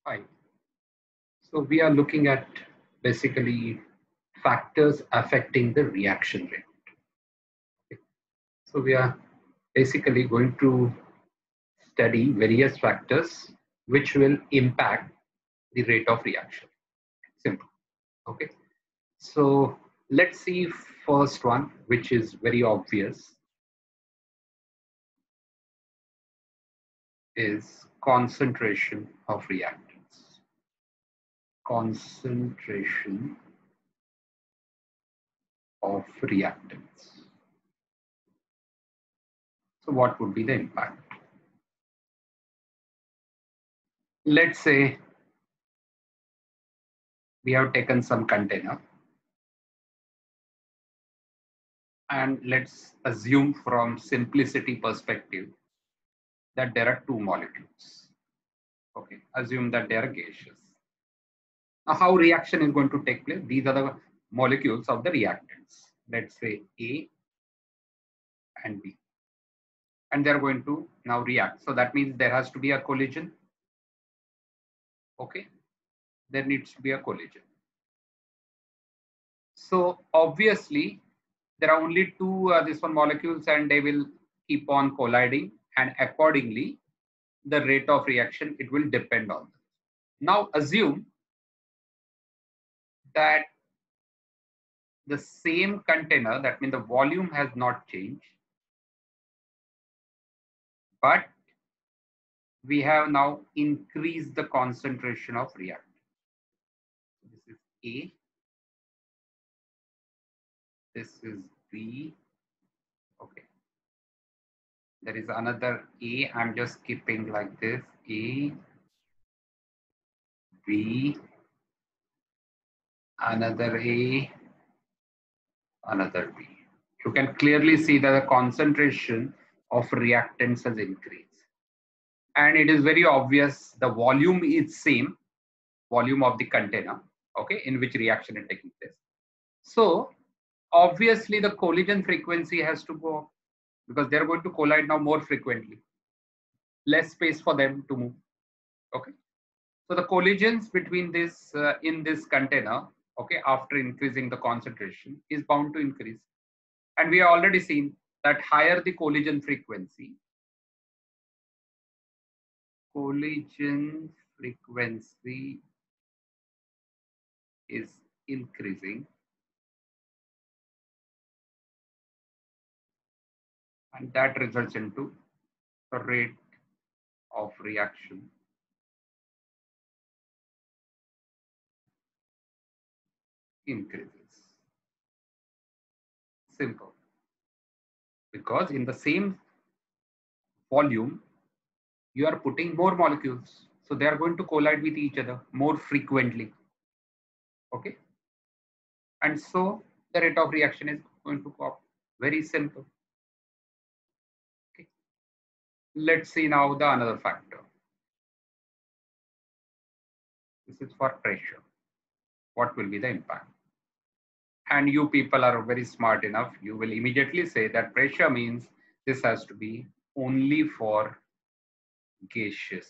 Hi. So we are looking at basically factors affecting the reaction rate. Okay. So we are basically going to study various factors which will impact the rate of reaction. Simple. Okay. So let's see first one, which is very obvious, is concentration of reactants. Concentration of reactants. So what would be the impact? Let's say we have taken some container and let's assume from simplicity perspective that there are two molecules. Okay, assume that they are gaseous. Now how reaction is going to take place? These are the molecules of the reactants. Let's say A and B. And they're going to now react. So that means there has to be a collision. Okay, there needs to be a collision. So obviously there are only two this one molecules and they will keep on colliding, and accordingly the rate of reaction, it will depend on them. Now assume that the same container, that means the volume has not changed, but we have now increased the concentration of reactant. This is A, this is B, okay. There is another A, I'm just skipping like this, A, B, another A, another B. You can clearly see that the concentration of reactants has increased. And it is very obvious the volume is same, volume of the container, okay, in which reaction is taking place. So obviously the collision frequency has to go up because they're going to collide now more frequently. Less space for them to move, okay. So the collisions between this in this container, okay, after increasing the concentration is bound to increase. And we have already seen that higher the collision frequency is increasing, and that results into the rate of reaction increases. Simple. Because in the same volume, you are putting more molecules. So they are going to collide with each other more frequently. Okay. And so the rate of reaction is going to go up. Very simple. Okay. Let's see now the another factor. This is for pressure. What will be the impact? And you people are very smart enough. You will immediately say that pressure means this has to be only for gaseous.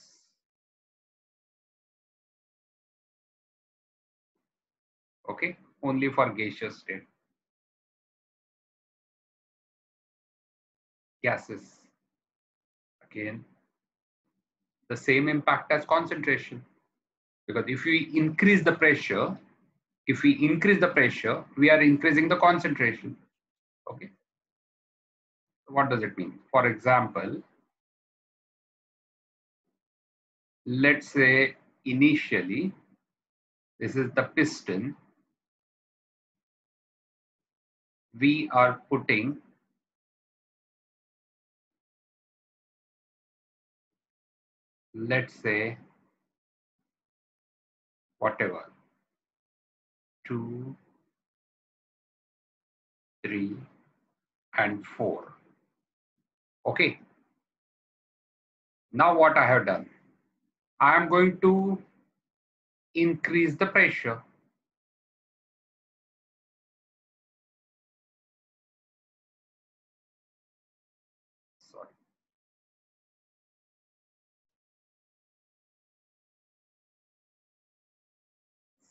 Okay, only for gaseous state. Gases, again, the same impact as concentration. Because if we increase the pressure, we are increasing the concentration. Okay. What does it mean? For example, let's say initially, this is the piston. We are putting let's say whatever 2, 3 and 4. Okay, now what I have done, I am going to increase the pressure. Sorry.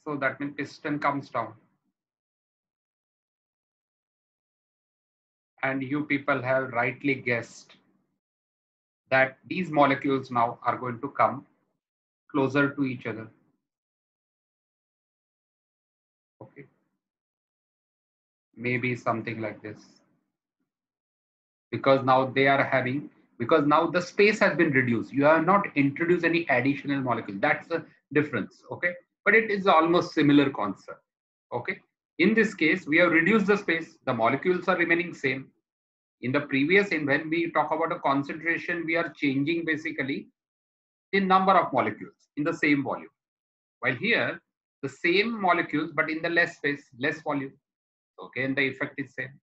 So that means piston comes down. And you people have rightly guessed that these molecules now are going to come closer to each other. Okay. Maybe something like this. Because now they are having, because now the space has been reduced. You have not introduced any additional molecule. That's the difference. Okay. But it is almost similar concept. Okay. In this case, we have reduced the space. The molecules are remaining same. In the previous, when we talk about a concentration, we are changing basically the number of molecules in the same volume. While here, the same molecules, but in the less space, less volume. Okay, and the effect is same.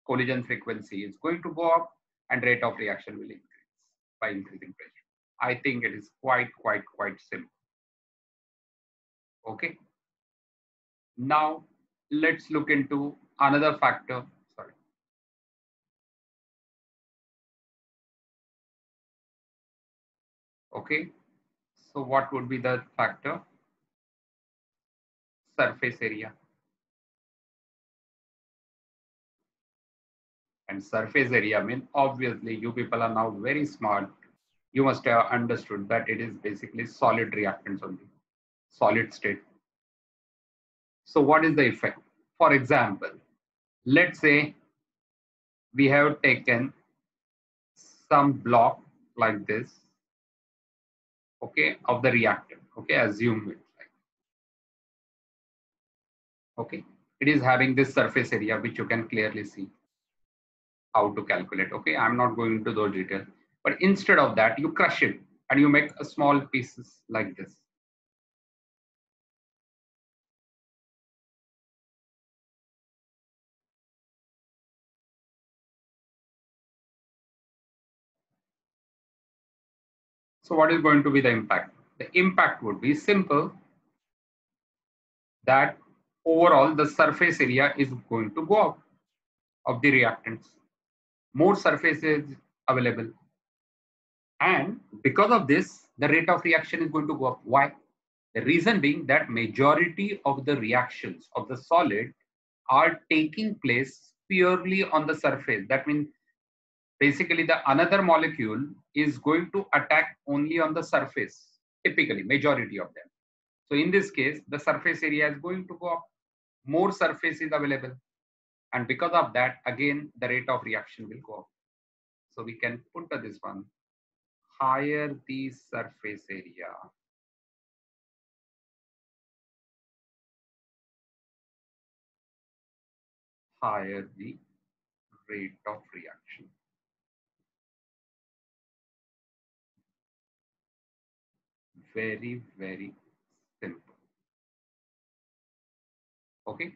Collision frequency is going to go up and rate of reaction will increase by increasing pressure. I think it is quite simple. Okay. Now, let's look into another factor. Sorry. Okay. So what would be the factor? Surface area. And surface area, I mean, obviously you people are now very smart. You must have understood that it is basically solid reactants only, solid state. So what is the effect? For example, let's say we have taken some block like this, okay, of the reactant, okay, assume it, okay. It is having this surface area, which you can clearly see how to calculate, okay. I'm not going into those details, but instead of that, you crush it and you make a small pieces like this. So what is going to be the impact? The impact would be simple, that overall the surface area is going to go up of the reactants. More surface is available. And because of this, the rate of reaction is going to go up. Why? The reason being that majority of the reactions of the solid are taking place purely on the surface. That means basically the another molecule is going to attack only on the surface, typically majority of them. So in this case, the surface area is going to go up, more surface is available. And because of that, again, the rate of reaction will go up. So we can put this one, higher the surface area, higher the rate of reaction. Very simple. Okay.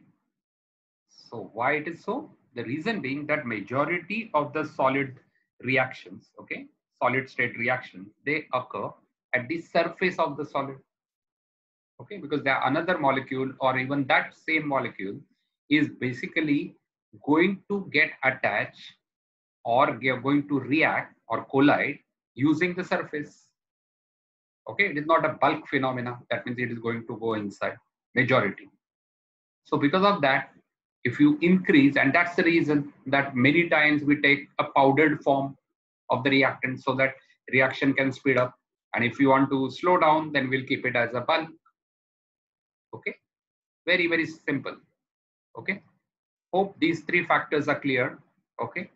So why it is so? The reason being that majority of the solid reactions, okay, solid state reactions, they occur at the surface of the solid. Okay, because the another molecule or even that same molecule is basically going to get attached or going to react or collide using the surface. Okay, it is not a bulk phenomena. That means it is going to go inside majority. So because of that, if you increase, and that's the reason that many times we take a powdered form of the reactant so that reaction can speed up. And if you want to slow down, then we'll keep it as a bulk. Okay, very simple. Okay, hope these three factors are clear. Okay.